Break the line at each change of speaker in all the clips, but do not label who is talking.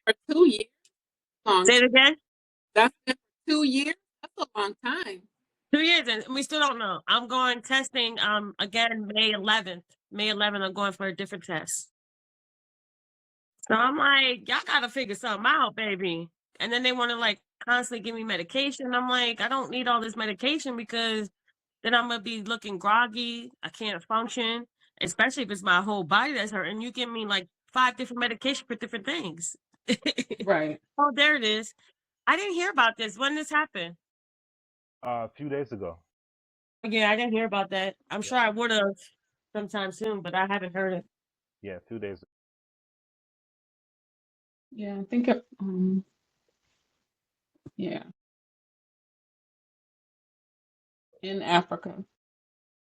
For 2 years? Long.
Say it again?
That's been for 2 years? That's a long time.
2 years, and we still don't know. I'm going testing again May 11th. May 11th, I'm going for a different test. So I'm like, y'all gotta figure something out, baby. And then they want to like constantly give me medication. I'm like, I don't need all this medication because then I'm gonna be looking groggy. I can't function, especially if it's my whole body that's hurting. You give me like 5 different medications for different things.
Right.
Oh, there it is. I didn't hear about this. When this happened?
A few days ago.
Yeah, I didn't hear about that. I'm sure I would have sometime soon, but I haven't heard it.
Yeah, 2 days ago.
Yeah, I think yeah. In Africa.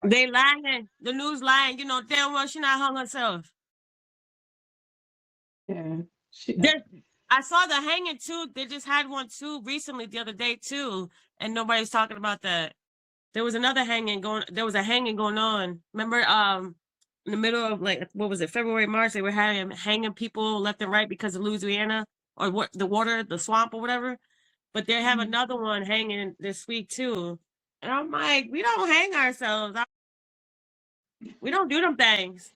They lying. The news lying. You know, damn well she not hung herself.
Yeah.
I saw the hanging too. They just had one too recently the other day too, and nobody's talking about that. There was another hanging going. There was a hanging going on. Remember, in the middle of like what was it, February, March? They were hanging people left and right because of Louisiana or what the water, the swamp or whatever. But they have another one hanging this week too, and I'm like, we don't hang ourselves. We don't do them things.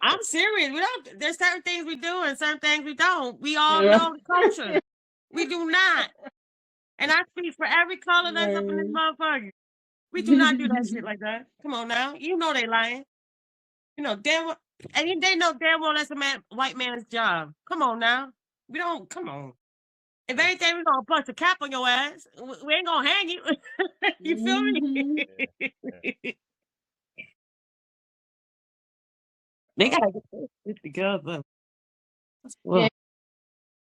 I'm serious. We don't. There's certain things we do and certain things we don't. We all know the culture. We do not. And I speak for every color that's up in this motherfucker. We do not do that shit like that. Come on now. You know they lying. You know damn well, and they know damn well that's a white man's job. Come on now. We don't. Come on. If anything, we're gonna punch a cap on your ass. We ain't gonna hang you. You feel me? They gotta get this together.
Yeah.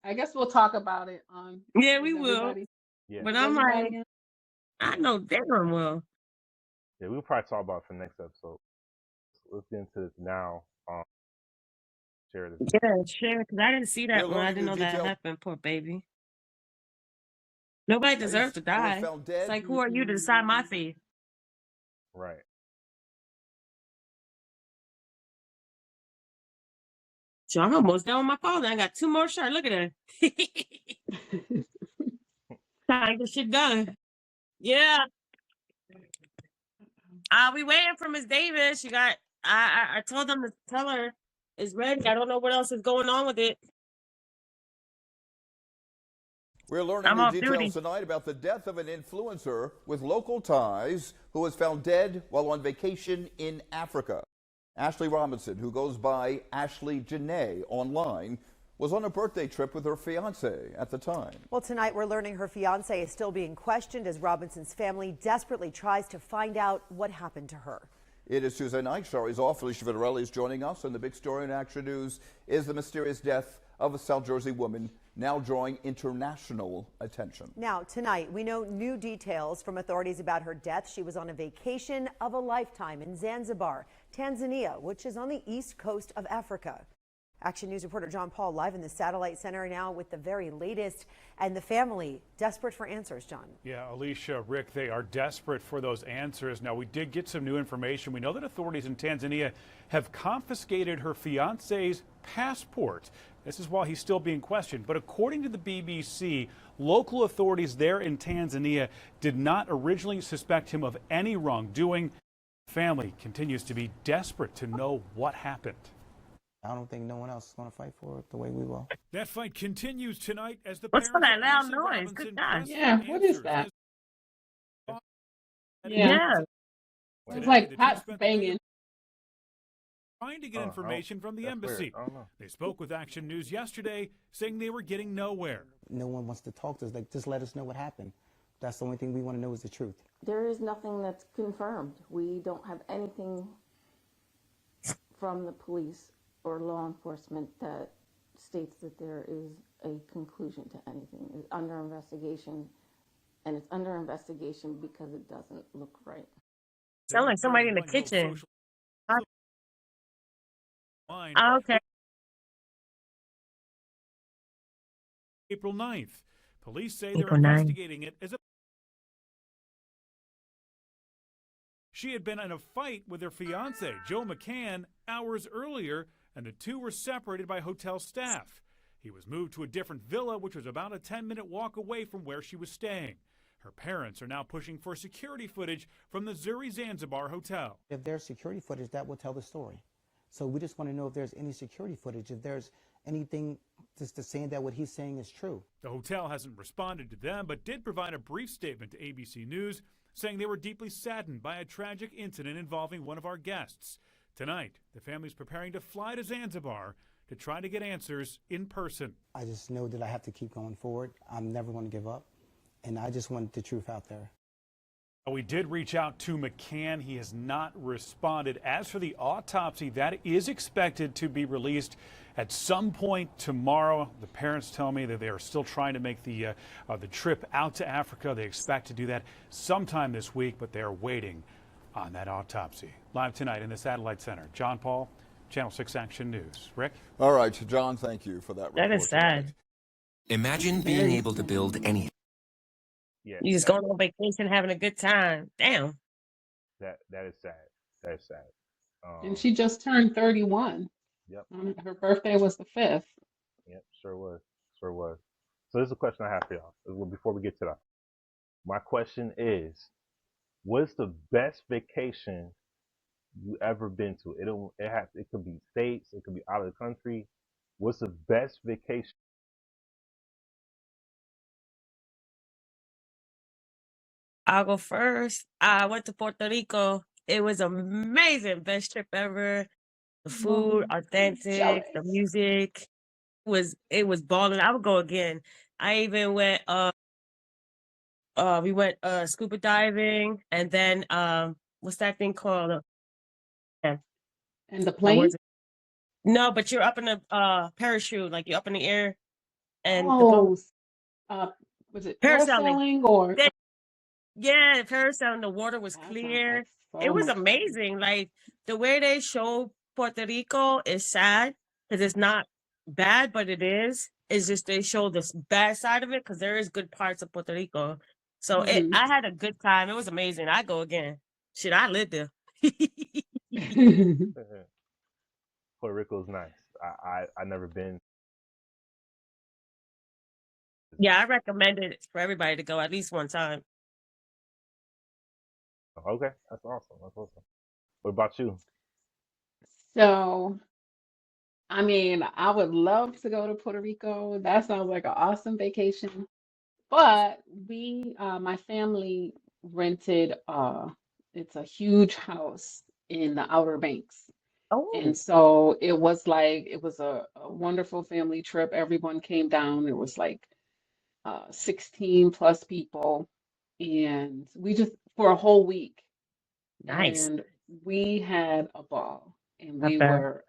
I guess we'll talk about it.
Yeah, we will.
Yeah.
But I'm like, I know damn well.
Yeah, we'll probably talk about it for next episode. So let's get into this now. Share this.
Yeah, share, because I didn't see that one. I didn't know that happened. Poor baby. Nobody deserves to die. It's like, who are you to decide my fate?
Right.
So I'm almost done with my phone. I got 2 more shirts. Look at that. Trying to get shit done. Yeah. We waiting for Miss Davis. She got. I told them to tell her it's ready. I don't know what else is going on with it.
We're learning new details tonight about the death of an influencer with local ties who was found dead while on vacation in Africa. Ashley Robinson, who goes by Ashley Janay online, was on a birthday trip with her fiancé at the time.
Well, tonight we're learning her fiancé is still being questioned as Robinson's family desperately tries to find out what happened to her.
It is Tuesday night. Shari's off. Felicia Vitarelli is joining us, and the big story in Action News is the mysterious death of a South Jersey woman, now drawing international attention.
Now, tonight, we know new details from authorities about her death. She was on a vacation of a lifetime in Zanzibar, Tanzania, which is on the east coast of Africa. Action News reporter John Paul live in the Satellite Center now with the very latest, and the family desperate for answers, John.
Yeah, Alicia, Rick, they are desperate for those answers. Now, we did get some new information. We know that authorities in Tanzania have confiscated her fiance's passport. This is while he's still being questioned. But according to the BBC, local authorities there in Tanzania did not originally suspect him of any wrongdoing. Family continues to be desperate to know what happened.
I don't think no one else is going to fight for it the way we will.
That fight continues tonight as the
What's that loud noise? Good God.
Yeah, what is that? Yeah. It's like pots banging.
Trying to get information from the embassy. They spoke with Action News yesterday, saying they were getting nowhere.
No one wants to talk to us. Like, just let us know what happened. That's the only thing we want to know is the truth.
There is nothing that's confirmed. We don't have anything from the police or law enforcement that states that there is a conclusion to anything. It's under investigation, and it's under investigation because it doesn't look right.
Sound like somebody in the kitchen. Okay.
April 9th. Police say they're investigating it as a... She had been in a fight with her fiancé, Joe McCann, hours earlier, and the two were separated by hotel staff. He was moved to a different villa, which was about a 10-minute walk away from where she was staying. Her parents are now pushing for security footage from the Zuri Zanzibar hotel.
If there's security footage, that will tell the story. So we just want to know if there's any security footage, if there's anything just to saying that what he's saying is true.
The hotel hasn't responded to them, but did provide a brief statement to ABC News, saying they were deeply saddened by a tragic incident involving one of our guests. Tonight, the family's preparing to fly to Zanzibar to try to get answers in person.
I just know that I have to keep going forward. I'm never going to give up, and I just want the truth out there.
We did reach out to McCann. He has not responded. As for the autopsy, that is expected to be released at some point tomorrow. The parents tell me that they are still trying to make the trip out to Africa. They expect to do that sometime this week, but they are waiting on that autopsy. Live tonight in the Satellite Center, John Paul, Channel 6 Action News. Rick?
All right, John, thank you for that report.
That is sad.
Imagine being able to build anything.
Yeah,
You just going on vacation, having a good time. Damn.
that is sad. That is sad.
And she just turned 31.
Yep.
Her birthday was the 5th.
Yep, sure was. Sure was. So this is a question I have for y'all before we get to that. My question is, what's the best vacation you ever been to? It could be states, it could be out of the country. What's the best vacation?
I'll go first. I went to Puerto Rico. It was amazing. Best trip ever. The food, authentic, the music. It was balling. I would go again. I even went we went scuba diving, and then what's that thing called?
And the plane?
No, but you're up in a parachute, like you're up in the air, and
was it
parasailing
or?
Yeah, parasailing. The water was clear. It was amazing. Like the way they show Puerto Rico is sad because it's not bad, but it is. It's just they show the bad side of it because there is good parts of Puerto Rico. So I had a good time. It was amazing. I go again. Shit, I lived there.
Puerto Rico's nice. I never been.
Yeah, I recommend it for everybody to go at least one time.
Okay, that's awesome. That's awesome. What about you?
So, I mean, I would love to go to Puerto Rico. That sounds like an awesome vacation. But my family rented, it's a huge house in the Outer Banks.
Oh,
And so it was a wonderful family trip. Everyone came down. It was like 16 plus people. And we just, for a whole week.
nice.
And we had a ball. And
Okay.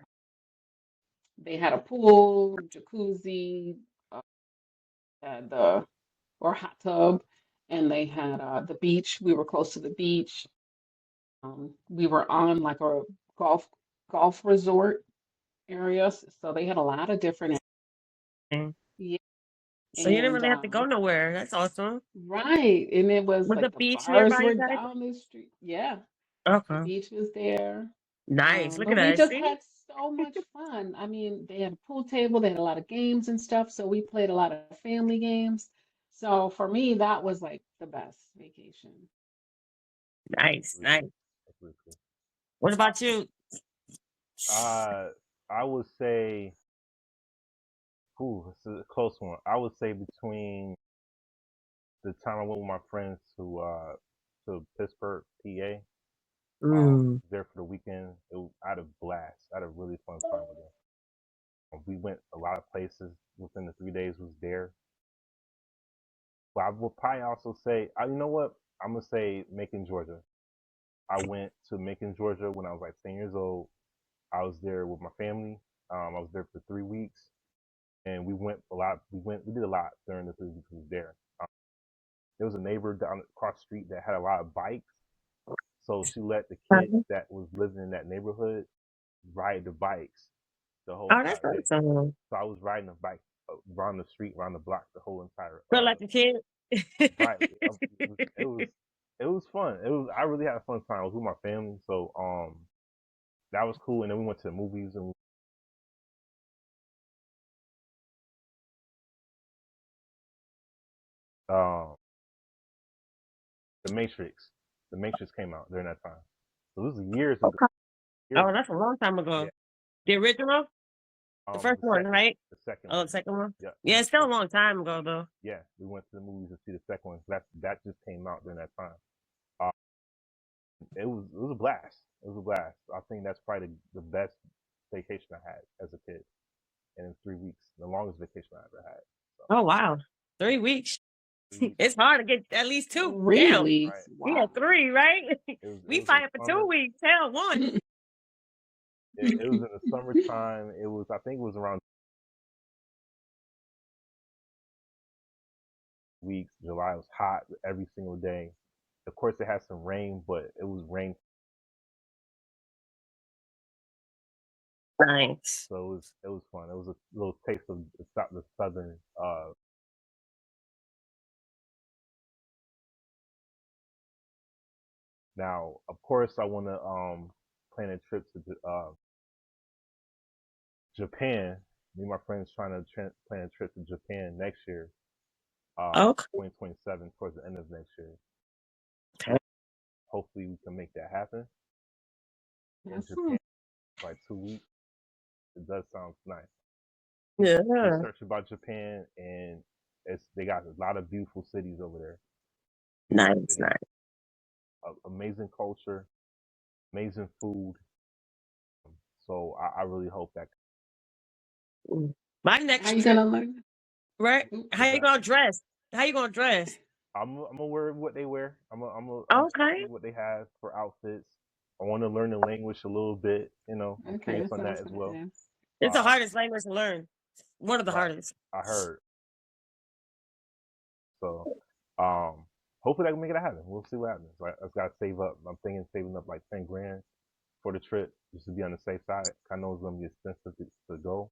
they had a pool, jacuzzi, and or hot tub, and they had the beach. We were close to the beach. We were on like a golf resort area, so they had a lot of different.
Mm.
Yeah,
So you didn't really have to
and
go nowhere. That's awesome.
right, and it was
Was the
like the
beach
bars
nearby
were
you guys?
down the street. Yeah, the
Okay.
beach was there.
Nice. Look at
But we
that.
just
See?
had so much fun. I mean, they had a pool table, they had a lot of games and stuff, so we played a lot of family games. So for me, that was like the best vacation.
Nice.
Really
Nice.
cool. That's really cool.
What about you?
I would say, it's a close one. I would say between the time I went with my friends to Pittsburgh, PA, there for the weekend. I had a blast. I had a really fun time with them. We went a lot of places within the 3 days we was there. But I would probably also say, you know what? I'm gonna say Macon, Georgia. I went to Macon, Georgia when I was like 10 years old. I was there with my family. I was there for 3 weeks, and we went a lot. We did a lot during the 3 weeks we was there. There was a neighbor down across the street that had a lot of bikes, so she let the kids that was living in that neighborhood ride the bikes the whole
Oh,
entire
that's
day.
awesome.
So I was riding a bike around the street, around the block, the whole entire.
Feel like a kid.
Right. It was fun. I really had a fun time. I was with my family, so that was cool. And then we went to the movies and The Matrix. The Matrix came out during that time. So this was years ago.
Okay.
Years
Oh,
ago.
that's a long time ago.
Yeah.
The original? The first
The
one,
second,
right?
the second
Oh,
one.
the second one?
Yeah.
Yeah, it's still a long time ago, though.
Yeah, we went to the movies to see the second one. That just came out during that time. It was a blast. It was a blast. I think that's probably the best vacation I had as a kid. And in 3 weeks, the longest vacation I ever had. So,
Oh, wow. 3 weeks. It's hard to get at least 2.
3
Damn.
weeks.
Right.
Wow.
Yeah, 3, right? We
was
fighting for 2 weeks. Hell, 1.
it was in the summertime. I think it was around weeks. July was hot every single day. Of course, it had some rain, but it was rain.
Nice.
So it was fun. It was a little taste of the southern. Now, of course, I want to plan a trip to Japan. Me and my friends trying to plan a trip to Japan next year.
Okay.
2027, towards the end of next year.
Okay.
Hopefully, we can make that happen. In
Yes.
Japan, like 2 weeks. It does sound nice.
Yeah.
Research about Japan, and they got a lot of beautiful cities over there.
Nice, nice.
Amazing culture, amazing food. So I really hope that.
My next
How you
trip,
gonna learn?
right? How you gonna dress? How you gonna dress?
I'm gonna wear what they wear. I'm
Okay.
see what they have for outfits. I want to learn the language a little bit. I'm
Okay,
curious
that's
on
what I
that
was
as
gonna
well.
ask.
It's the hardest language to learn. One of the hardest.
I heard. So, hopefully I can make it happen. We'll see what happens. I just gotta save up. I'm thinking saving up like 10 grand for the trip just to be on the safe side. I know it's gonna be expensive to go.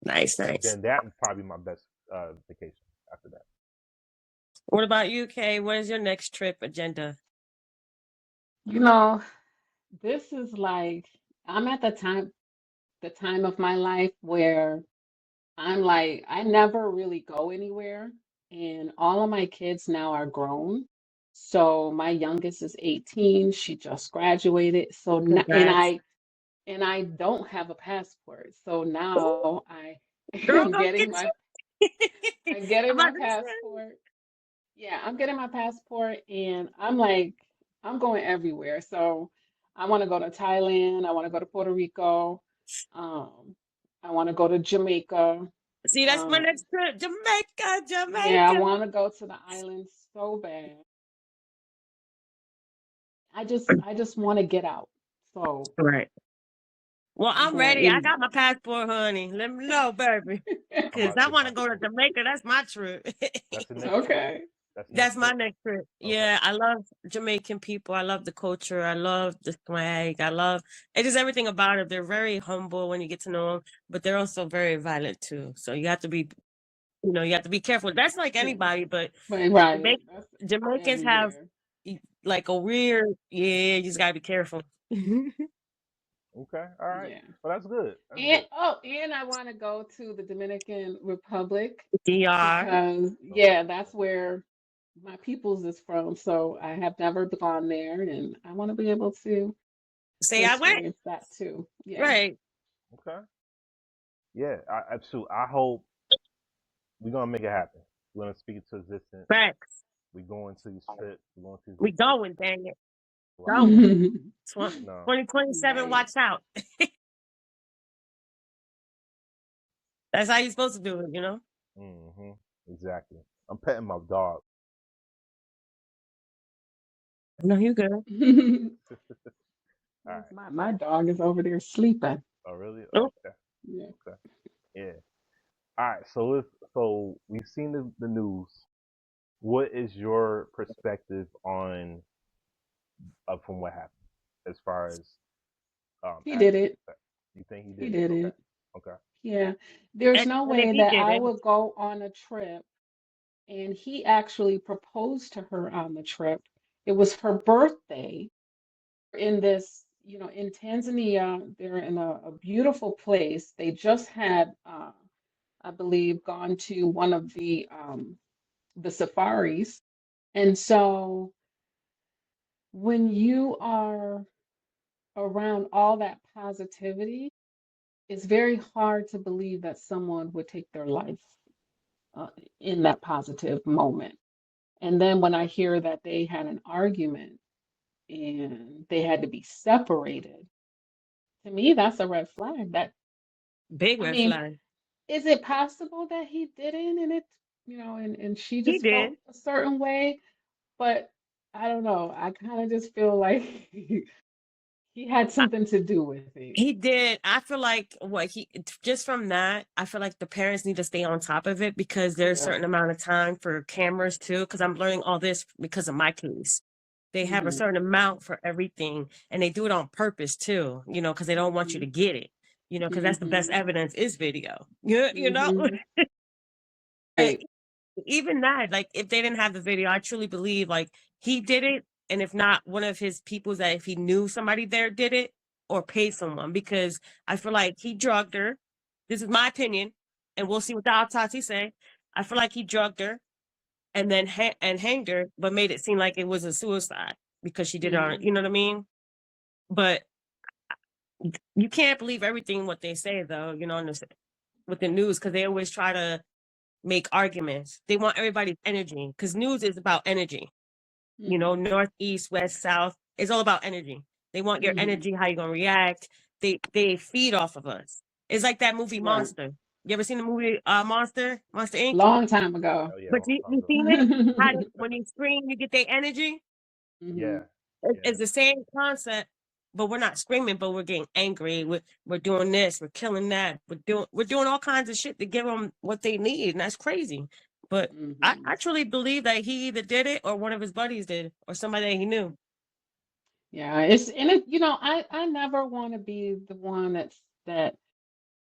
Nice.
Then that would probably be my best vacation after that.
What about you, Kay? What is your next trip agenda?
You know, this is like I'm at the time of my life where I'm like I never really go anywhere, and all of my kids now are grown. So my youngest is 18. She just graduated. So
Congrats.
and I don't have a passport. So now I
Girl,
am
go
getting
get
my
you.
I'm getting
I'm
my
about to say.
passport. Yeah, I'm getting my passport and I'm like, I'm going everywhere. So I want to go to Thailand. I want to go to Puerto Rico. Um, I want to go to Jamaica.
See, that's my
Um,
next trip. Jamaica,
yeah, I
Jamaica.
want to go to the islands so bad. I just want to get out. So
Right. Well,
I'm
I'm
going
ready. I
in.
got my passport, honey. Let me know, baby. Because I want to go to Jamaica. That's my trip.
That's the next
Okay.
That's my next trip. Yeah, I love Jamaican people. I love the culture. I love the swag. I love it. Just everything about it. They're very humble when you get to know them, but they're also very violent too. So you have to be, you have to be careful. That's like anybody, but
Right. That's
Jamaicans have
everywhere.
like a weird, yeah, you just gotta be careful.
Okay, all right.
Yeah.
Well, that's good.
And I want to go to the Dominican Republic
DR.
because yeah, that's where my peoples is from. So I have never gone there, and I want to be able to
Say I went.
experience that too. Yeah.
Right.
Okay. Yeah, I hope we're gonna make it happen. We're gonna speak it to existence.
Facts.
We're going to these trips. We're going to.
We going, dang it.
Wow.
Going.
No.
2027,
Right.
watch out. That's how you're supposed to do it,
Mm-hmm. Exactly. I'm petting my dog.
No, you good.
All right.
My dog is over there sleeping.
Oh, really?
Oh.
Okay.
Yeah.
Okay. Yeah. All right. So we've seen the news. What is your perspective on from what happened as far as
He did it.
You think he
He
did?
did
Okay.
it.
Okay.
Yeah. There's no
And if
way
he
that
did
I
it,
would go on a trip and he actually proposed to her on the trip. It was her birthday in this, in Tanzania. They're in a beautiful place. They just had I believe, gone to one of the safaris. And so when you are around all that positivity, it's very hard to believe that someone would take their life uh, in that positive moment. And then when I hear that they had an argument and they had to be separated, to me, that's a red flag. That,
Big
I
red
mean,
flag.
is it possible that he didn't and it, and she
He
just
did.
felt a certain way? But I don't know. I kind of just feel like he had something to do with it.
He did. I feel like what he just from that, I feel like the parents need to stay on top of it because there's a
Yeah.
certain amount of time for cameras too. Because I'm learning all this because of my case. They have a
Hmm.
certain amount for everything, and they do it on purpose too. Because they don't want you to get it. Because that's the best
Hmm.
evidence is video. You know.
Hmm.
But
Right.
even that, like if they didn't have the video, I truly believe like he did it, and if not, one of his peoples that if he knew somebody there did it or paid someone, because I feel like he drugged her. This is my opinion, and we'll see what the autopsy say. I feel like he drugged her and then hanged her, but made it seem like it was a suicide because she did it on. You
Hmm.
know what I mean? But you can't believe everything what they say though. With the news because they always try to make arguments. They want everybody's energy because news is about energy.
Hmm.
North, east, west, south. It's all about energy. They want your
Hmm.
energy, how you're gonna react. They feed off of us. It's like that movie
Right.
Monster. You ever seen the movie Monster Inc?
Long time ago.
Oh yeah,
But
long
you,
time
you
ago.
seen it? How
Hmm.
when you scream, you get their energy.
Yeah, yeah.
It's the same concept, but we're not screaming, but we're getting angry. We're doing this, we're killing that, we're doing all kinds of shit to give them what they need, and that's crazy. But I truly believe that he either did it or one of his buddies did, or somebody that he knew.
Yeah, it's and it, I never want to be the one that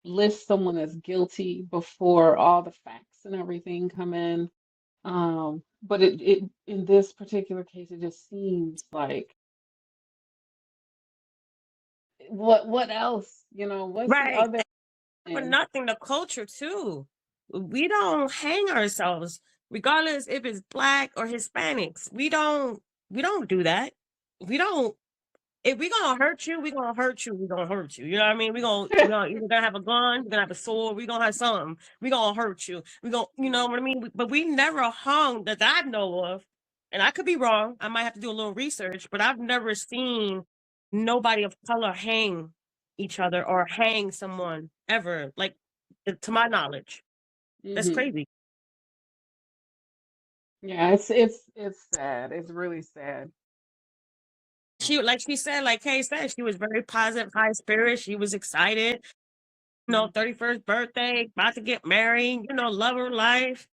lists someone as guilty before all the facts and everything come in. But it in this particular case, it just seems like what else? What's the
Right.
other
For
thing?
nothing, the culture too. We don't hang ourselves, regardless if it's black or Hispanics. We don't do that. We don't. If we gonna hurt you, we gonna hurt you. We gonna hurt you. You know what I mean? We gonna either gonna have a gun, we gonna have a sword, we gonna have something. We gonna hurt you. We gonna, you know what I mean? But we never hung that I know of, and I could be wrong. I might have to do a little research, but I've never seen nobody of color hang each other or hang someone ever, like to my knowledge. That's
Hmm.
crazy.
Yeah, it's sad. It's really sad.
Like she said, like Kay said, she was very positive, high spirit. She was excited. 31st birthday, about to get married, love her life.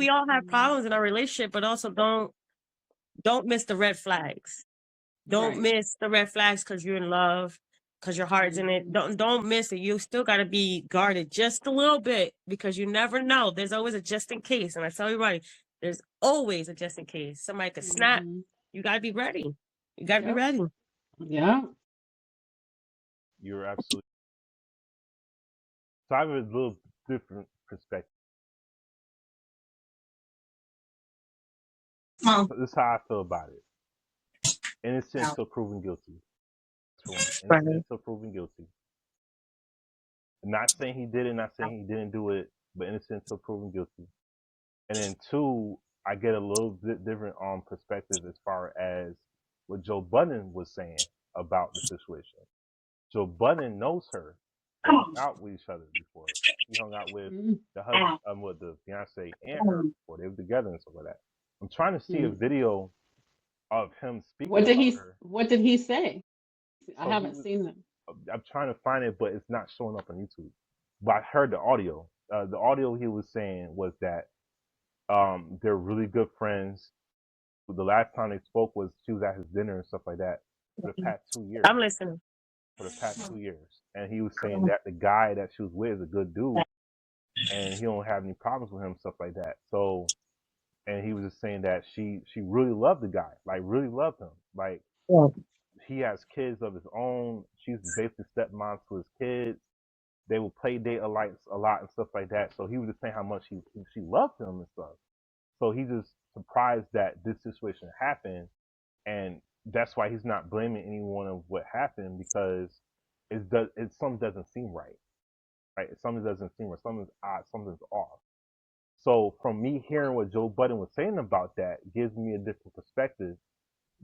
We all have
Mhm.
problems in our relationship, but also don't miss the red flags. Don't
Right.
miss the red flags because you're in love, because your heart's in it.
Hmm.
Don't miss it. You still gotta be guarded just a little bit because you never know. There's always a just in case. And I tell you right, there's always a just in case. Somebody could snap.
Hmm.
You gotta be ready. You gotta be
Yep.
ready.
Yeah.
You're absolutely. So I have a little different perspective.
Oh,
So this is how I feel about it. Innocent until proven guilty. That's for one.
right.
Innocent until proven guilty. Not saying he did it, not saying he didn't do it, but innocent until proven guilty. And then two, I get a little bit different perspective as far as what Joe Budden was saying about the situation. Joe Budden knows her. They hung out with each other before. He hung out with the husband, with the fiance and her before they were together and stuff like that. I'm trying to see a
Mhm.
video of him speaking
What did
about
he
her.
what did he say? I
So he
haven't
was.
seen them.
I'm trying to find it, but it's not showing up on YouTube. But I heard the audio. The audio he was saying was that they're really good friends. The last time they spoke was she was at his dinner and stuff like that for the past 2 years.
I'm listening.
For the past 2 years, and he was saying that the guy that she was with is a good dude, and he don't have any problems with him, stuff like that. So, and he was just saying that she really loved the guy, like really loved him, like
Yeah.
he has kids of his own. She's basically stepmom to his kids. They would play date a lot and stuff like that. So he was just saying how much she loved him and stuff. So he's just surprised that this situation happened, and that's why he's not blaming anyone of what happened, because something doesn't seem right. Right? Something doesn't seem right. Something's odd. Something's off. So from me hearing what Joe Budden was saying about that gives me a different perspective.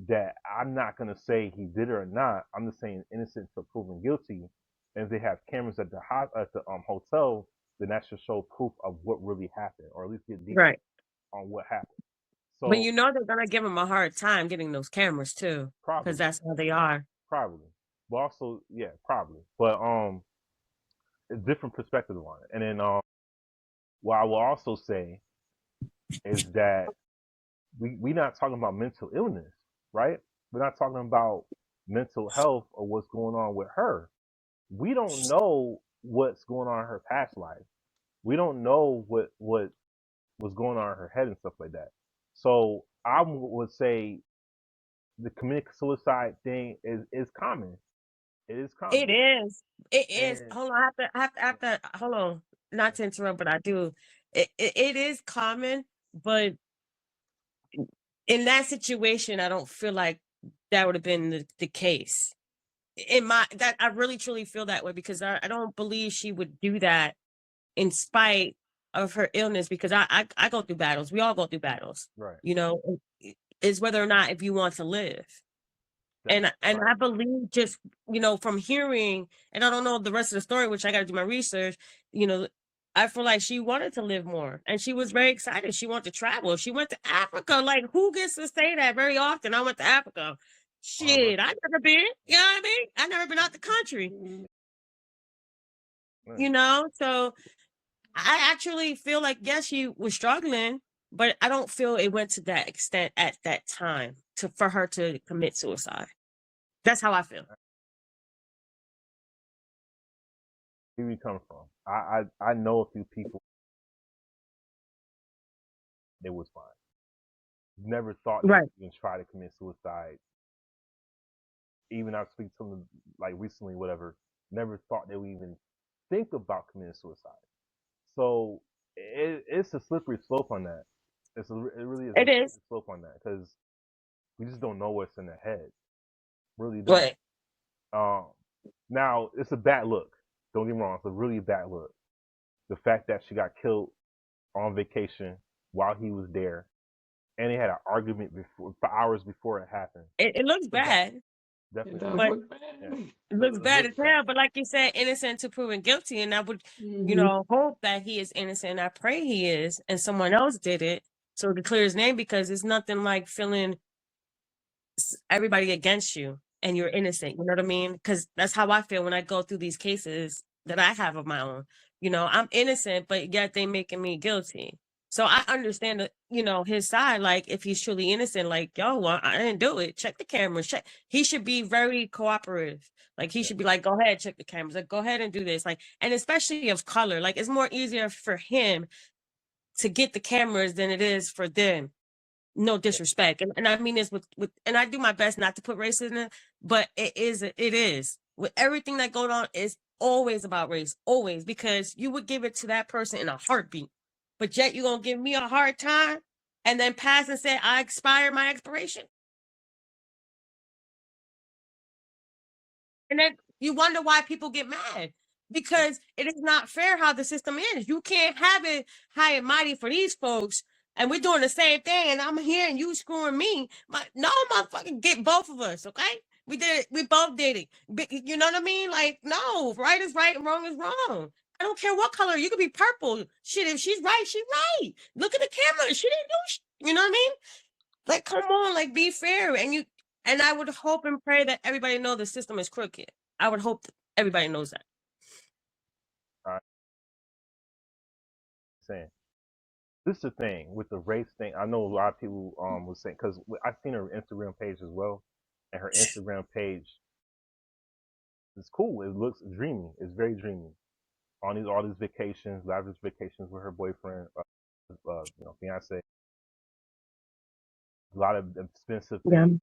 That I'm not gonna say he did it or not. I'm just saying innocent until proven guilty. And if they have cameras at the hotel, then that should show proof of what really happened, or at least get details
Right.
on what happened.
But
So
you know they're gonna give him a hard time getting those cameras too,
probably,
because that's how they are.
probably, but also yeah, probably. But a different perspective on it. And then what I will also say is that we not talking about mental illness, right? We're not talking about mental health or what's going on with her. We don't know what's going on in her past life. We don't know what was going on in her head and stuff like that. So I would say the committing suicide thing is common. It is common.
It is. It is.
And
Hold on. I have to hold on. Not to interrupt, but I do. It is common, but in that situation, I don't feel like that would have been the case. I really truly feel that way, because I don't believe she would do that in spite of her illness, because I go through battles. We all go through battles.
right.
You know, is whether or not if you want to live. And
Right.
I believe, just, from hearing, and I don't know the rest of the story, which I got to do my research, I feel like she wanted to live more, and she was very excited. She wanted to travel. She went to Africa. Like, who gets to say that very often? I went to Africa. Shit, I never been. You know what I mean? I never been out the country. So I actually feel like, yes, she was struggling, but I don't feel it went to that extent at that time for her to commit suicide. That's how I feel.
Where you come from? I know a few people. They was fine. Never thought they
Right.
would even try to commit suicide. Even I speak to them like recently, whatever. Never thought they would even think about committing suicide. So it's a slippery slope on that. It really is a
It
slippery
is.
slope on that, because we just don't know what's in their head. Really don't.
Right.
Now it's a bad look. Don't get me wrong. It's a really bad look. The fact that she got killed on vacation while he was there, and they had an argument for hours before it happened.
It looks bad.
Definitely.
It does
But
look bad.
Yeah.
it looks bad as
looks
hell. But like you said, innocent to proven guilty. And I would, hope that he is innocent. I pray he is, and someone else did it, so to clear his name, because it's nothing like feeling everybody against you and you're innocent. You know what I mean? Because that's how I feel when I go through these cases that I have of my own. I'm innocent, but yet they making me guilty. So I understand his side. Like, if he's truly innocent, like, yo, well, I didn't do it. Check the cameras. Check. He should be very cooperative. Like, he should be like, go ahead, check the cameras. Like, go ahead and do this. Like, and especially of color. Like, it's more easier for him to get the cameras than it is for them. No disrespect. And I mean this with, and I do my best not to put race in it, but it is. With everything that goes on, is always about race. Always. Because you would give it to that person in a heartbeat. But yet you're going to give me a hard time and then pass and say, I expired my expiration. And then you wonder why people get mad. Because it is not fair how the system is. You can't have it high and mighty for these folks, and we're doing the same thing, and I'm here and you screwing me. No, motherfucker, get both of us, okay? We did it. We both did it. You know what I mean? Like, no, right is right and wrong is wrong. I don't care what color. You could be purple. Shit, if she's right, she's right. Look at the camera. She didn't do shit. You know what I mean? Like, come on, like, be fair. And I would hope and pray that everybody know the system is crooked. I would hope that everybody knows that.
Saying this is the thing with the race thing. I know a lot of people was saying, because I've seen her Instagram page as well, and her Instagram page is cool. It looks dreamy. It's very dreamy. On all these vacations, lavish vacations with her boyfriend, fiance. A lot of expensive things.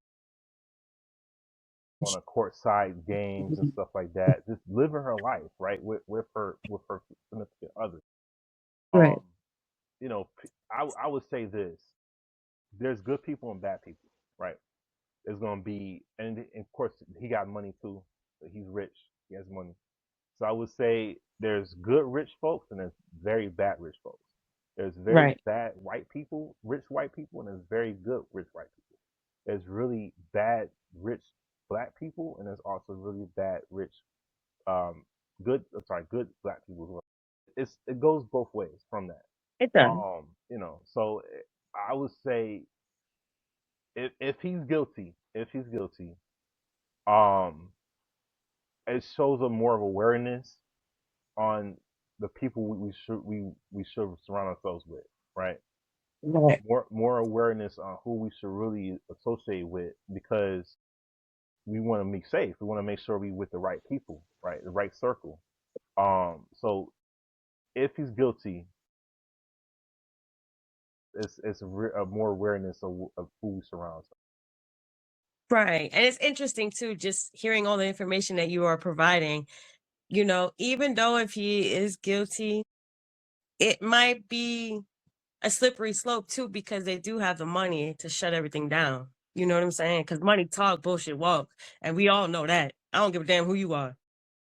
on a courtside games and stuff like that, just living her life, right, with her significant other.
Right.
You know, I would say this: there's good people and bad people, right? There's gonna be, and of course he got money too. He's rich. He has money. So I would say there's good rich folks and there's very bad rich folks. There's very
Right.
bad white people, rich white people, and there's very good rich white people. There's really bad rich black people, and there's also really bad rich, good black people as well. It goes both ways from that.
It does.
You know, so I would say if he's guilty, um, it shows a more of awareness on the people we should surround ourselves with, right?
Right.
More awareness on who we should really associate with, because we want to be safe. We want to make sure we with the right people, right? The right circle. So if he's guilty, it's a more awareness of who we surround ourselves.
Right. And it's interesting too, just hearing all the information that you are providing, you know, even though if he is guilty, it might be a slippery slope too, because they do have the money to shut everything down. You know what I'm saying? Because money talk, bullshit walk. And we all know that. I don't give a damn who you are.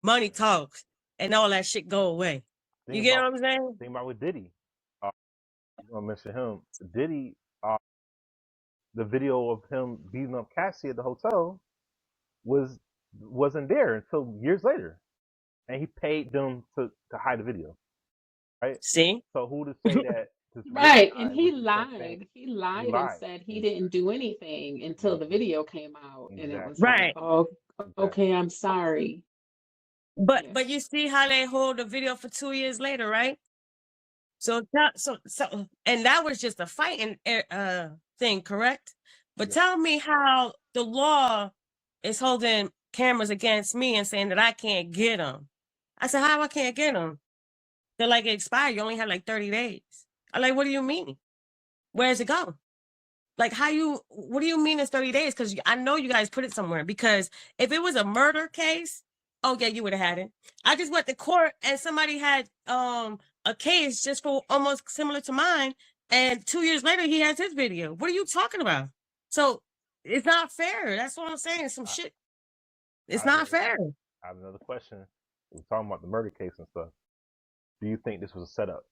Money talks and all that shit go away. You get what I'm saying?
Think about with Diddy. I'm gonna mention him. Diddy, the video of him beating up Cassie at the hotel wasn't there until years later, and he paid them to hide the video, right?
See?
So who to say that? This rich
Right,
guy
and
was just that thing?
he
He
lied and
lied.
said he didn't do anything until the video came out, and it was
Exactly.
like,
Right.
oh,
Exactly.
okay, I'm sorry.
But
Yeah.
you see how they hold the video for 2 years later, right? So and that was just a fighting thing, correct? But
Yeah.
tell me how the law is holding cameras against me and saying that I can't get them. I said, how I can't get them? They're like, it expired. You only have like 30 days. I'm like, what do you mean? Where's it go? Like, what do you mean it's 30 days? Because I know you guys put it somewhere. Because if it was a murder case, oh yeah, you would have had it. I just went to court and somebody had a case just for almost similar to mine. And 2 years later, he has his video. What are you talking about? So it's not fair. That's what I'm saying. Some shit. It's not fair.
I have another question. We're talking about the murder case and stuff. Do you think this was a setup?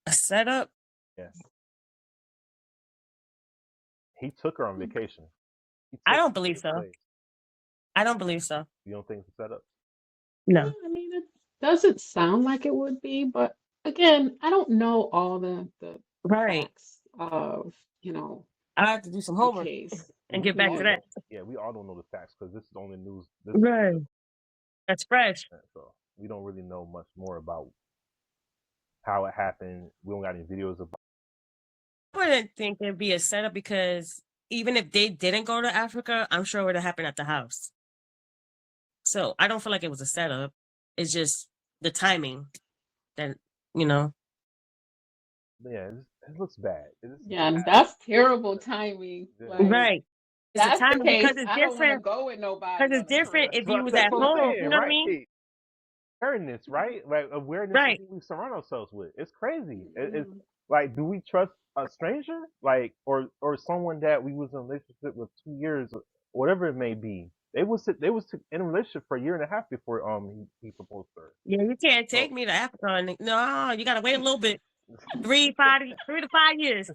A setup?
Yes. He took her on vacation.
I don't believe so. I don't believe so.
You don't think it's a setup?
No.
I mean, it doesn't sound like it would be, but again, I don't know all the
Right.
facts of, you know,
I have to do some
the
homework
case.
and get back to that.
Yeah, we all don't know the facts because this is only news.
Right. That's fresh.
So we don't really know much more about how it happened. We don't got any videos about.
I wouldn't think it'd be a setup because even if they didn't go to Africa, I'm sure it would have happened at the house. So I don't feel like it was a setup. It's just the timing that, you know.
Yeah, it looks bad.
Yeah, and that's terrible timing. Like,
Right. It's
that's
the timing
the case.
because it's
I don't want to
different.
go with nobody.
Because it's different if you was at home. You know what I mean?
Awareness, right? Like awareness
Right.
of who we surround ourselves with. It's crazy. It's like, do we trust a stranger, like, or someone that we was in a relationship with 2 years, or whatever it may be? They was in a relationship for a year and a half before he proposed to her.
Yeah, you can't take me to Africa. No, you gotta wait a little bit. 3 to 5 years.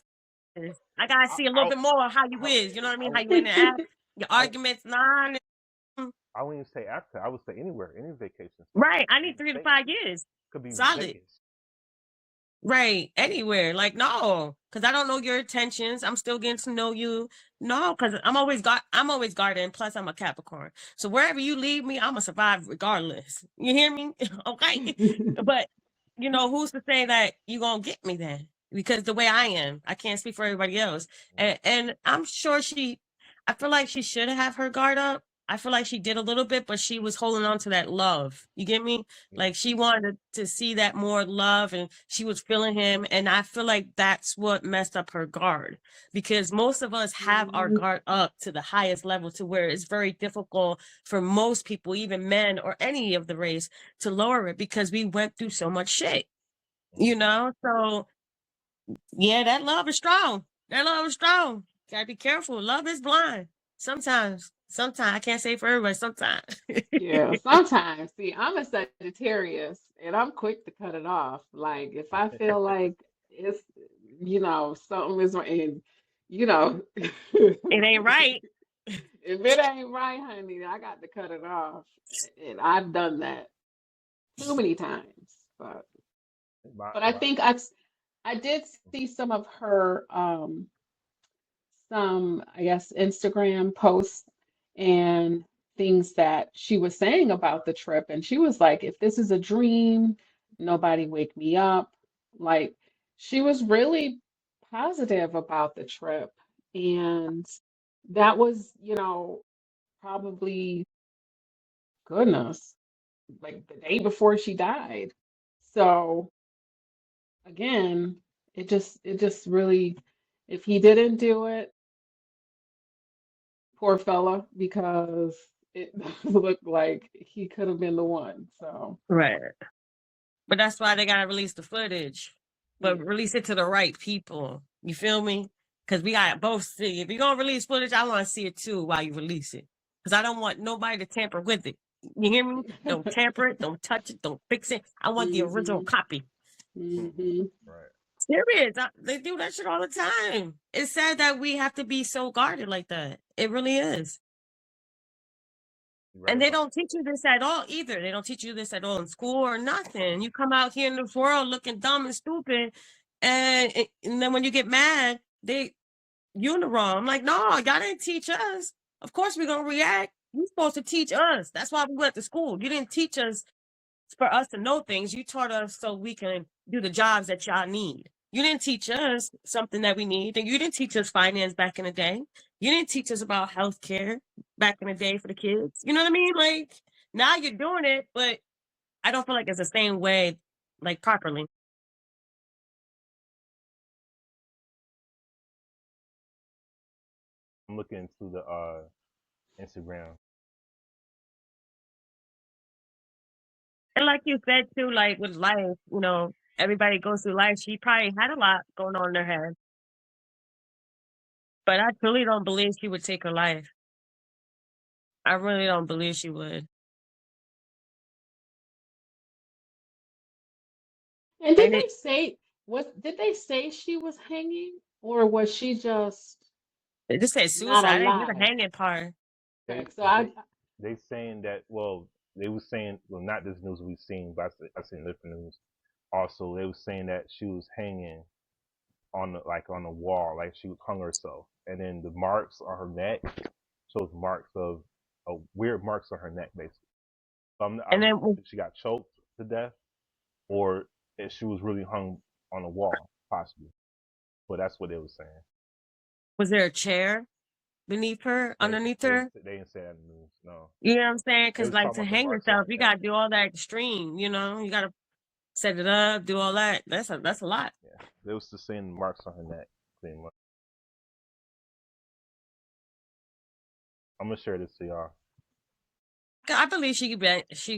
I gotta see a little bit more of how you is. You know what I mean? How you in the app, your arguments,
I wouldn't even say Africa. I would say anywhere, any vacation spot.
Right. I need 3 to 5 years.
Could be
solid.
Vegas.
Right. Anywhere. Like, no, because I don't know your intentions. I'm still getting to know you. No, because I'm always guarding. Plus, I'm a Capricorn. So wherever you leave me, I'm gonna survive regardless. You hear me? Okay. But you know, who's to say that you gonna get me then? Because the way I am, I can't speak for everybody else. And I'm sure I feel like she should have her guard up. I feel like she did a little bit, but she was holding on to that love. You get me? Like she wanted to see that more love and she was feeling him. And I feel like that's what messed up her guard, because most of us have our guard up to the highest level to where it's very difficult for most people, even men or any of the race, to lower it because we went through so much shit, you know? So yeah, that love is strong. That love is strong. Gotta be careful. Love is blind. Sometimes. Sometimes. I can't say for everybody. Sometimes.
Yeah, sometimes. See, I'm a Sagittarius and I'm quick to cut it off. Like if I feel like it's, something is wrong, and you know,
It ain't right.
if it ain't right, honey, I got to cut it off. And I've done that too many times. But I think I did see some of her some, I guess, Instagram posts and things that she was saying about the trip. And she was like, if this is a dream, nobody wake me up. Like, she was really positive about the trip. And that was, probably, goodness, like the day before she died. So again, it just really, if he didn't do it, poor fella, because it looked like he could have been the one. So
Right. But that's why they gotta release the footage. But
yeah.
release it to the right people. You feel me? Because we got both see. If you're gonna release footage, I want to see it too while you release it. Because I don't want nobody to tamper with it. You hear me? Don't tamper it, don't touch it, don't fix it. I want the original copy.
Right.
Serious. They do that shit all the time. It's sad that we have to be so guarded like that. It really is.
Right
And they
about
don't teach you this at all either. They don't teach you this at all in school or nothing. You come out here in this world looking dumb and stupid, and then when you get mad, you in the wrong. I'm like, no, y'all didn't teach us. Of course we're gonna react. You're supposed to teach us. That's why we went to school. You didn't teach us for us to know things. You taught us so we can do the jobs that y'all need. You didn't teach us something that we need. And you didn't teach us finance back in the day. You didn't teach us about healthcare back in the day for the kids. You know what I mean? Like now you're doing it, but I don't feel like it's the same way, like properly.
I'm looking into the Instagram.
And like you said too, like with life, everybody goes through life. She probably had a lot going on in her head. But I truly don't believe she would take her life. I really don't believe she would.
And did
And
they say did they say she was hanging, or was she just
it just said
not
suicide. I didn't hear the
alive?
hanging part.
They
Okay, so
they saying that, well, they was saying, well, not this news we've seen, but I seen different news. Also, they was saying that she was hanging on the wall, like she hung herself, and then the marks on her neck shows marks of weird marks on her neck, basically. So I
And
don't
then
know if she got choked to death or if she was really hung on a wall, possibly. But that's what they was saying.
was there a chair beneath her, underneath her?
They didn't say that in the news. No.
You know what I'm saying?
They
Because
was
like
talking
to
about the
hang
marks on
yourself,
her
you
neck.
gotta do all that extreme. You gotta set it up, do all that. That's a lot.
Yeah, they was just saying marks on her neck, pretty much. I'm gonna share this to y'all.
I believe she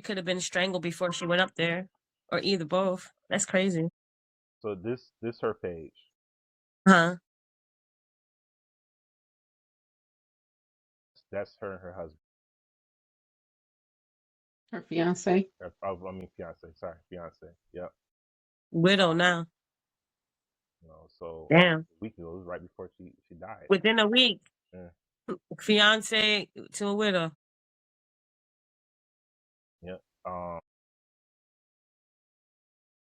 could have been strangled before she went up there, or either both. That's crazy.
So this her page.
Huh?
That's her and her husband.
her fiance.
Fiance. Sorry, fiance. Yep.
Widow now.
So
Damn.
a week ago, it was right before she died.
Within a week.
Yeah.
Fiance to a widow.
Yep.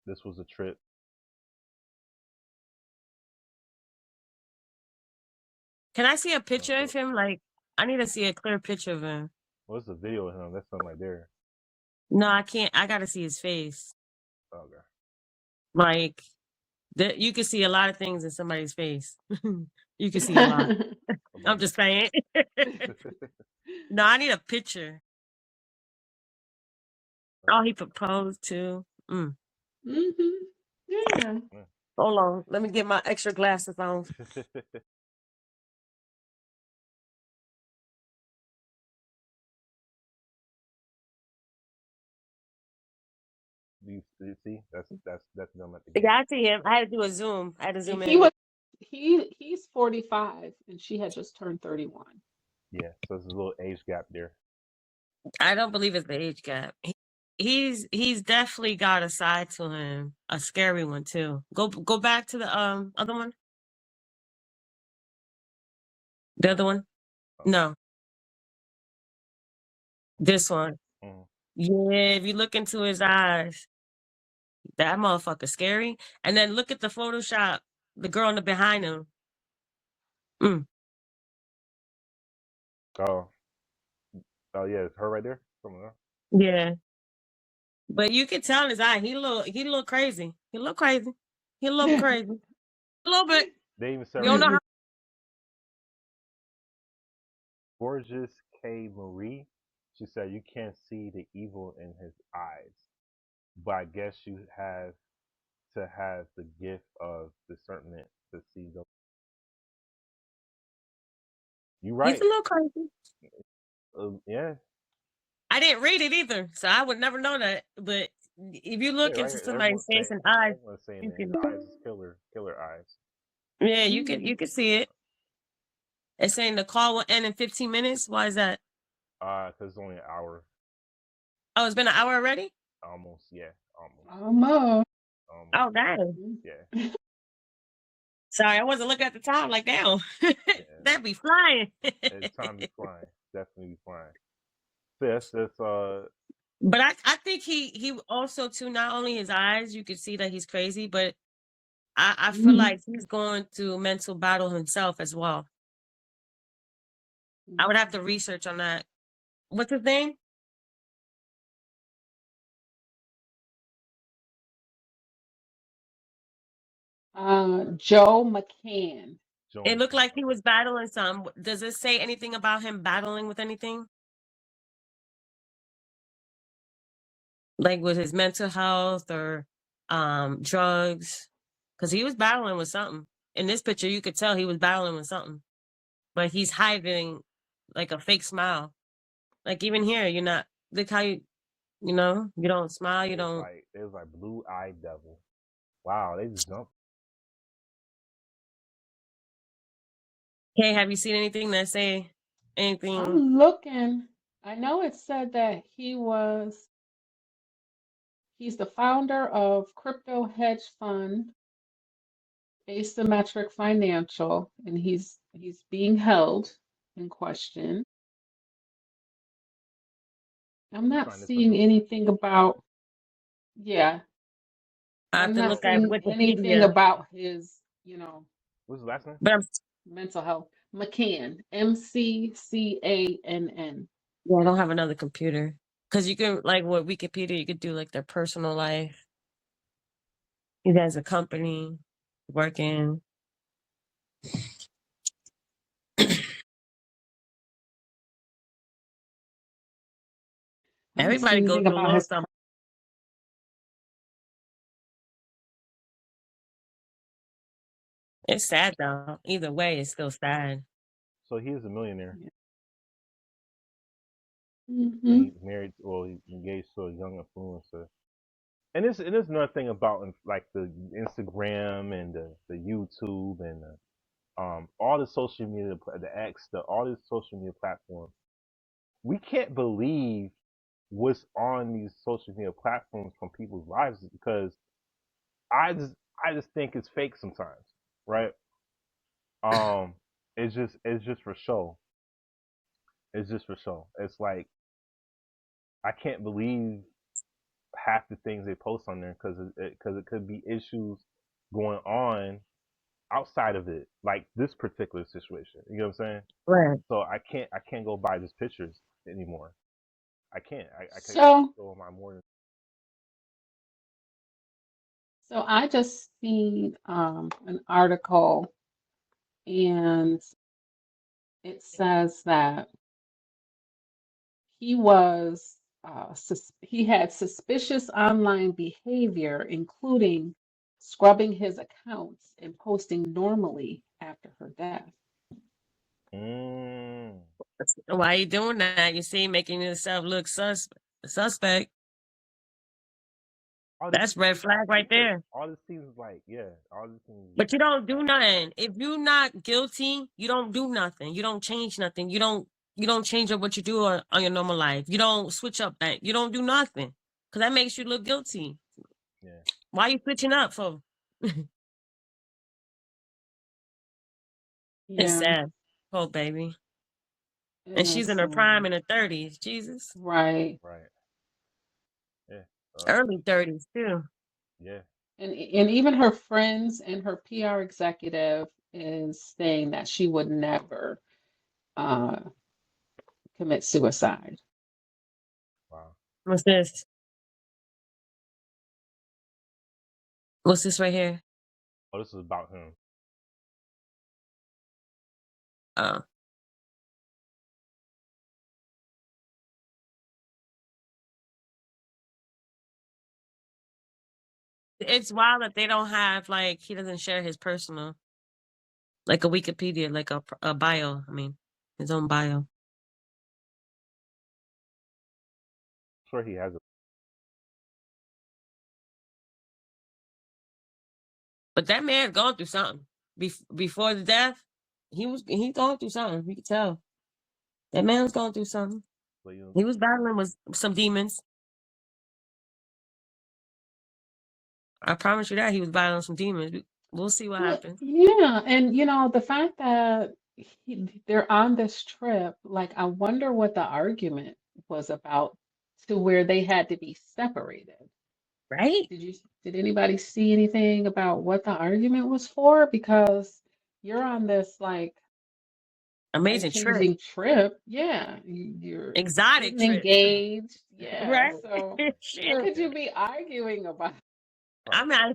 This was a trip.
Can I see a picture of him? Like, I need to see a clear picture of him.
What's the video of him? That's something like there.
No, I can't. I gotta see his face.
Okay.
Like, you can see a lot of things in somebody's face. You can see a lot. I'm just saying. No, I need a picture. Oh, he proposed too.
Yeah.
Hold on. Let me get my extra glasses on.
You see? That's them at the
Yeah,
game.
I see him. I had to do a zoom. I had to zoom
And
in.
he's 45 and she had just turned 31.
Yeah, so there's a little age gap there.
I don't believe it's the age gap. He's definitely got a side to him, a scary one too. Go back to the other one. The other one? No, this one. Yeah, if you look into his eyes, that motherfucker scary. And then look at the Photoshop, the girl in the behind him.
Oh, yeah, it's her right there.
Yeah, but you can tell in his eye, he look crazy. He look crazy. He look crazy. A little bit.
They even said
You don't know how.
Gorgeous K. Marie. She said you can't see the evil in his eyes, but I guess you have to have the gift of discernment to see the. You right?
He's a little crazy.
Yeah.
I didn't read it either, so I would never know that. But if you look into somebody's face and eyes,
Everyone's saying
you
that his
can,
eyes is killer eyes.
yeah, you can see it. It's saying the call will end in 15 minutes. Why is that?
Because it's only an hour.
Oh, it's been an hour already?
Almost, yeah, almost.
Almost.
Oh, dang.
Yeah.
Sorry, I wasn't looking at the time. Like, damn, that'd be flying.
It's time to be flying. Definitely be flying. So that's
But I think he also too, not only his eyes, you can see that he's crazy, but I feel like he's going through mental battle himself as well. I would have to research on that. What's his name?
Joe McCann.
It looked like he was battling some. Does it say anything about him battling with anything? Like with his mental health or drugs? Because he was battling with something. In this picture, you could tell he was battling with something. But he's hiding like a fake smile. Like even here, you're not, look how you don't smile, you don't.
It was like Blue Eye Devil. Wow, they just jumped.
Hey, have you seen anything that say anything?
I'm looking. I know it said that he's the founder of crypto hedge fund Asymmetric Financial, and he's being held in question. I'm not seeing anything about, yeah.
I have
I'm
to
not
look at
seeing anything
Wikipedia.
about his,
What's the last name?
But
mental health. McCann, McCann.
yeah, I don't have another computer. Because you can, like with Wikipedia, you could do like their personal life. He has a company working. Everybody goes through a little something. It's sad though. Either way, it's still sad.
So he is a millionaire.
Mm-hmm.
He's married, well, he's engaged to a young influencer. And this another thing about like the Instagram and the YouTube and all the social media, the X, all these social media platforms. We can't believe what's on these social media platforms from people's lives because I just think it's fake sometimes, right? It's just for show. It's just for show. It's like I can't believe half the things they post on there because it could be issues going on outside of it, like this particular situation. You know what I'm saying?
Right.
So I can't go buy just pictures anymore. I can't. I can't go on my morning.
So I just seen an article, and it says that he was he had suspicious online behavior, including scrubbing his accounts and posting normally after her death.
Why are you doing that? You see, making yourself look suspect. That's red flag right there.
All this seems like, yeah, all this seems.
But you don't do nothing. If you're not guilty, you don't do nothing. You don't change nothing. You don't change up what you do on your normal life. You don't switch up that. You don't do nothing. Because that makes you look guilty.
Yeah.
Why are you switching up for? It's
Yeah,
sad. Oh, baby.
it
And she's
is
in her prime
sad.
in her 30s. Jesus.
Right.
Right. Yeah.
Early 30s, too.
Yeah.
And even her friends and her PR executive is saying that she would never commit suicide.
Wow.
What's this? What's this right here?
Oh, this is about him.
Oh. It's wild that they don't have, like, he doesn't share his personal, like a Wikipedia, like a bio. I mean, his own bio.
Sure, he has it.
But that man going through something. Before the death, he going through something. You could tell. That man was going through something. He was battling with some demons. I promise you that he was battling some demons. We'll see what happens.
Yeah, and the fact that they're on this trip, like I wonder what the argument was about to where they had to be separated.
Right?
Did anybody see anything about what the argument was for? Because you're on this like
Amazing trip.
life-changing trip. Yeah, you're
Exotic
getting
trip.
engaged. Yeah,
Right?
so what could you be arguing about?
I mean, I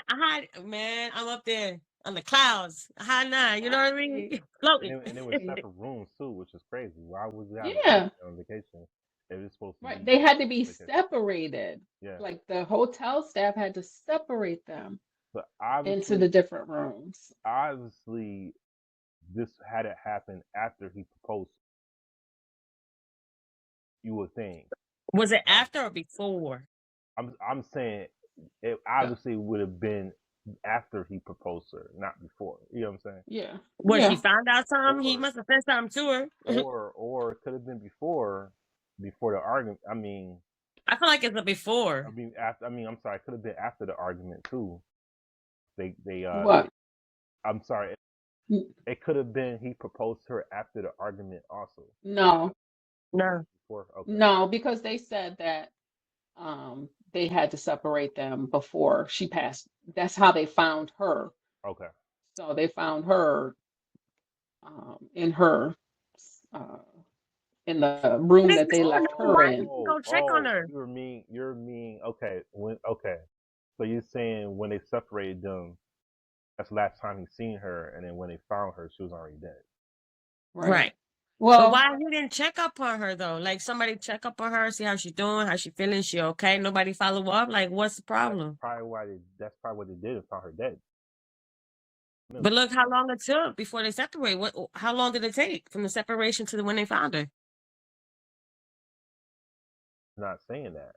hide, man. I'm up there on the clouds, high nine. You know what I mean? Floating.
And it was separate rooms too, which is crazy. Why would you have
Yeah.
on vacation if it's supposed to
Right.
be?
They had to be
vacation?
separated.
Yeah.
Like the hotel staff had to separate them
But
into the different rooms.
obviously, this had it happen after he proposed. You would think.
Was it after or before?
I'm saying it obviously would have been after he proposed to her, not before. You know what I'm saying?
Yeah.
When she found out something, he must have said something to her.
or it could have been before the argument. I mean,
I feel like it's a before.
I'm sorry, it could have been after the argument too. They
What?
I'm sorry. It could have been he proposed to her after the argument also.
No.
No.
Before? Okay.
No, because they said that they had to separate them before she passed. That's how they found her.
Okay.
So they found her in her in the room that they left her in.
Go check on her.
You're mean. Okay. Okay. So you're saying when they separated them, that's the last time he seen her, and then when they found her, she was already dead.
Right.
Well,
but why he didn't check up on her though? Like somebody check up on her, see how she's doing, how she feeling, she okay? Nobody follow up. Like, what's the problem?
That's probably what they did and found her dead.
But look how long it took before they separate. How long did it take from the separation to when they found her?
Not saying that.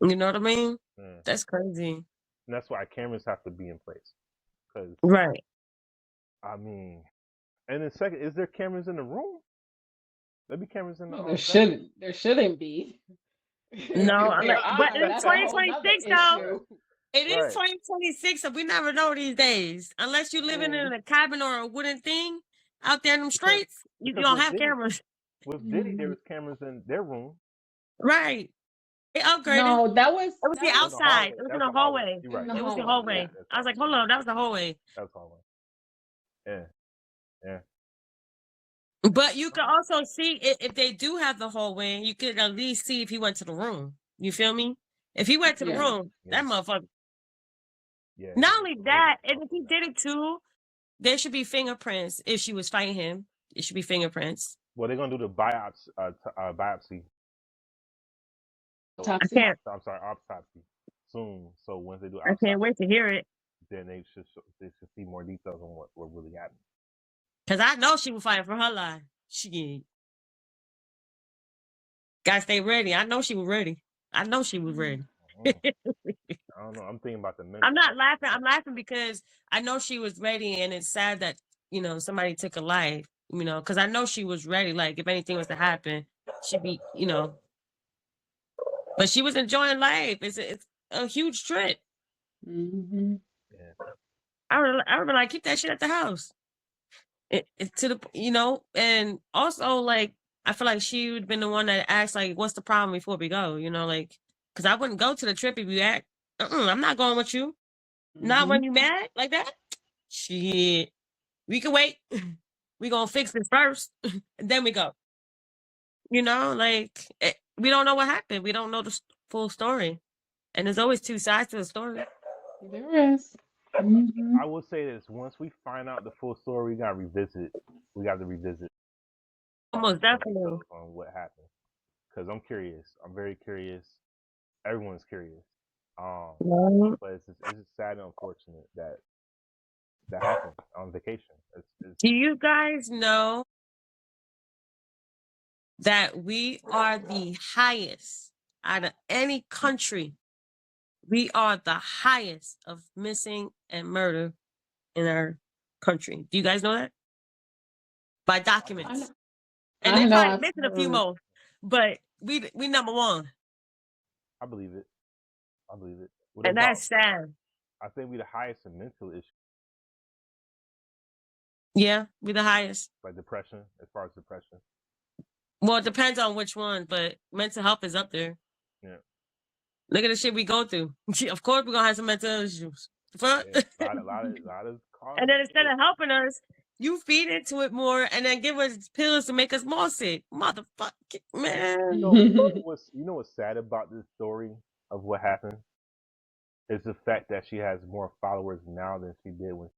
You know what I mean? That's crazy.
And that's why cameras have to be in place.
Right.
I mean, and then second, is there cameras in the room? There be cameras in the
there shouldn't be.
No, but
it's
it's 2026 though. It is 2026, so we never know these days. Unless you're living in a cabin or a wooden thing out there in them streets, you don't have cameras.
With Diddy, there was cameras in their room.
Right. They upgraded.
No, it was
the outside. It was in the hallway.
Right.
It was the hallway.
Yeah,
I was like, hold on, that was the hallway.
That was the hallway. Yeah. Yeah.
But you can also see if they do have the hallway, you could at least see if he went to the room. You feel me? If he went to the room, that motherfucker.
Yeah.
Not only that, and if he did it too, there should be fingerprints if she was fighting him. It should be fingerprints.
Well, they're gonna do the biopsy. Biopsy.
I
Autopsy.
can't.
I'm sorry, autopsy soon. So once they do
I can't wait to hear it.
then they should see more details on what really happened.
Cause I know she was fighting for her life. She gotta stay ready. I know she was ready. I know she was ready.
I don't know. I'm thinking about the mental.
I'm not laughing. I'm laughing because I know she was ready, and it's sad that somebody took a life. Because I know she was ready. Like if anything was to happen, she'd be, But she was enjoying life. It's a huge trip.
Mm-hmm.
Yeah.
I would be like, keep that shit at the house. To the and also like I feel like she would have been the one that asked like, what's the problem before we go? Like because I wouldn't go to the trip if you act. I'm not going with you. Not when you mad like that. Shit, we can wait. We gonna fix this first, and then we go. Like we don't know what happened. We don't know the full story, and there's always two sides to the story.
There is. Mm-hmm.
I will say this: once we find out the full story, we got to revisit. We got to revisit.
Almost definitely
on what happened, because I'm curious. I'm very curious. Everyone's curious. But it's just sad and unfortunate that happened on vacation.
Do you guys know that we are the highest out of any country? We are the highest of missing and murder in our country. Do you guys know that? By documents. And they probably missing a few more, but we number one.
I believe it.
And that's sad.
I think we the highest in mental issues.
Yeah, we the highest.
Like depression, as far as depression.
Well, it depends on which one, but mental health is up there.
Yeah.
Look at the shit we go through. Of course, we're gonna have some mental issues.
Yeah, a lot of causes.
And then instead of helping us, you feed into it more and then give us pills to make us more sick. Motherfucker, man.
You know what's sad about this story of what happened? Is the fact that she has more followers now than she did when.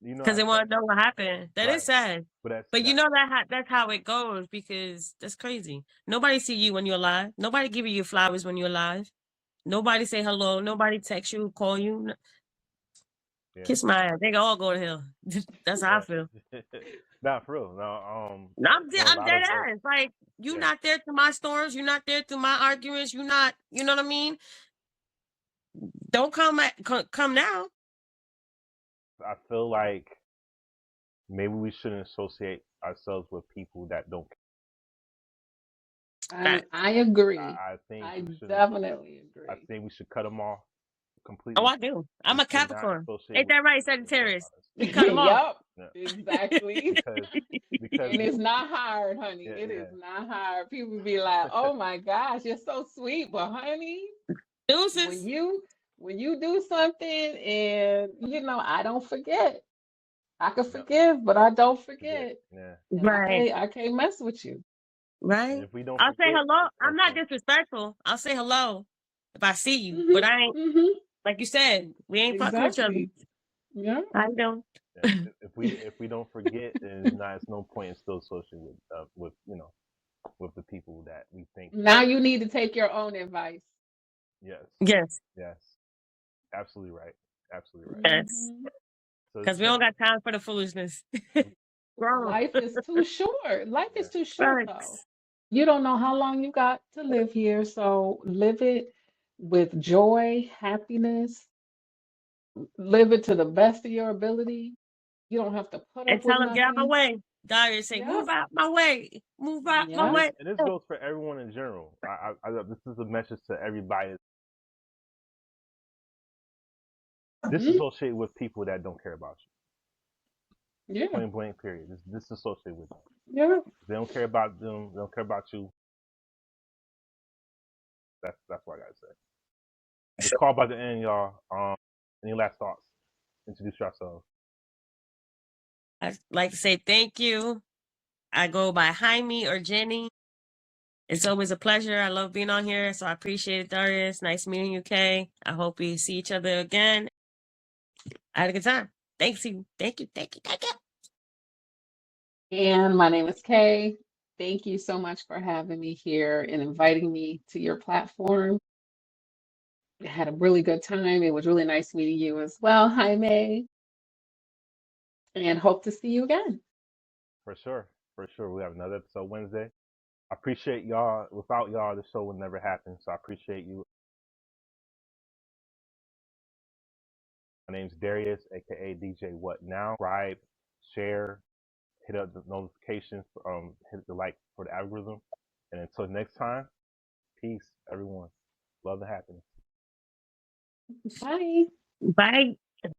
Because they want to know what happened. That is sad. But you know that's how it goes because that's crazy. Nobody see you when you're alive. Nobody give you your flowers when you're alive. Nobody say hello. Nobody text you, call you. Yeah. Kiss my ass. They all go to hell. That's how I feel.
Not for real. No.
I'm dead ass. Like you're not there through my storms. You're not there through my arguments. You're not. You know what I mean? Don't come now.
I feel like maybe we shouldn't associate ourselves with people that don't
care. I agree.
I think
I definitely agree.
I think we should cut them off completely.
Oh, I do. I'm a Capricorn. Ain't that right, Sagittarius? We cut them off.
Yep, exactly. because and it's not hard, honey.
Yeah,
it is not hard. People be like, "Oh my gosh, you're so sweet," but honey,
deuces.
When you do something and I don't forget. I can forgive, but I don't forget.
Yeah.
Right.
I can't mess with you.
Right.
If we don't
I'll say hello. I'm not disrespectful. I'll say hello if I see you. But I ain't like you said, we ain't fucking with each other.
Yeah.
I don't.
Yeah. If we don't forget, then it's no point in still associating with the people that we think.
Now you need to take your own advice.
Yes.
Absolutely right.
Yes. Because we don't got time for the foolishness.
Life is too short. Life is too short, though. You don't know how long you got to live here, so live it with joy, happiness. Live it to the best of your ability. You don't have to put up with
tell them, get out my way. Darius say, move out my way. Move out my way.
And this goes for everyone in general. This is a message to everybody. Disassociate with people that don't care about you.
Yeah.
Point blank, period. Disassociate with them.
Yeah.
If they don't care about them, they don't care about you. That's what I gotta say. The call by the end, y'all. Any last thoughts? Introduce yourselves.
I'd like to say thank you. I go by Jaime or Jenny. It's always a pleasure. I love being on here, so I appreciate it, Darius. Nice meeting you, Kay. I hope we see each other again. I had a good time. Thank you.
And my name is Kay. Thank you so much for having me here and inviting me to your platform. I had a really good time. It was really nice meeting you as well, Jaime, and hope to see you again.
For sure. For sure. We have another episode Wednesday. I appreciate y'all. Without y'all, the show would never happen. So I appreciate you. My name's Darius, aka DJ What Now. Subscribe, share, hit up the notifications, hit the like for the algorithm. And until next time, peace, everyone. Love and happiness.
Bye.
Bye.